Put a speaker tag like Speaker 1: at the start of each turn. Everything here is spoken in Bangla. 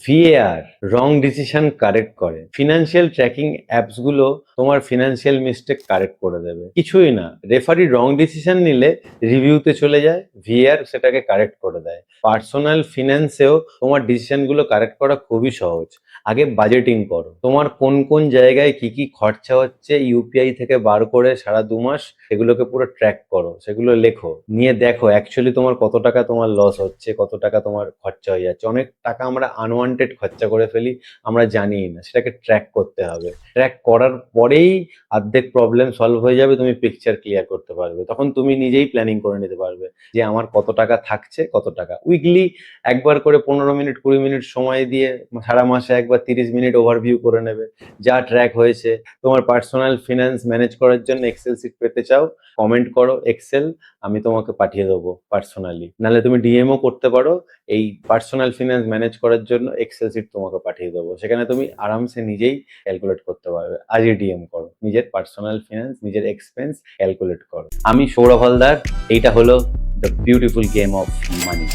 Speaker 1: ভিএআর রং ডিসিশন কারেক্ট করে। ফিনান্সিয়াল ট্র্যাকিং অ্যাপস গুলো তোমার ফিনান্সিয়াল মিস্টেক কারেক্ট করে দেবে। কিছুই না, রেফারি রং ডিসিশন নিলে রিভিউতে চলে যায়, ভিএআর সেটাকে কারেক্ট করে দেয়। পার্সোনাল ফিন্যান্সেও তোমার ডিসিশন গুলো কারেক্ট করা খুবই সহজ। আগে বাজেটিং করো, তোমার কোন কোন জায়গায় কি কি খরচা হচ্ছে ইউপিআই থেকে বার করে সারা 2 মাস সেগুলোকে পুরো ট্র্যাক করো, সেগুলো লেখো, নিয়ে দেখো অ্যাকচুয়ালি তোমার কত টাকা তোমার লস হচ্ছে, কত টাকা তোমার খরচা হয়ে যাচ্ছে। অনেক টাকা আমরা আনওয়ান্টেড খরচা করে ফেলি, আমরা জানি না, সেটাকে ট্র্যাক করতে হবে। ট্র্যাক করার পরেই অর্ধেক প্রবলেম সলভ হয়ে যাবে, তুমি পিকচার ক্লিয়ার করতে পারবে, তখন তুমি নিজেই প্ল্যানিং করে নিতে পারবে যে আমার কত টাকা থাকছে, কত টাকা। উইকলি একবার করে 15 মিনিট 20 মিনিট সময় দিয়ে সারা মাসে একবার 30 মিনিট ওভারভিউ করে নেবে যা ট্র্যাক হয়েছে। তোমার পার্সোনাল ফিনান্স ম্যানেজ করার জন্য এক্সেল শিট পেতে চাও, কমেন্ট করো এক্সেল, আমি তোমাকে পাঠিয়ে দেবো পার্সোনালি। নাহলে তুমি ডিএমও করতে পারো, এই পার্সোনাল ফিনান্স ম্যানেজ করার জন্য এক্সেল শিট তোমাকে পাঠিয়ে দেবো, সেখানে তুমি আরামসে নিজেই ক্যালকুলেট করতে পারবে। আজই ডিএম করো, নিজের পার্সোনাল ফিনান্স, নিজের এক্সপেন্স ক্যালকুলেট করো। আমি সৌরভ হালদার, এইটা হলো the beautiful game of money.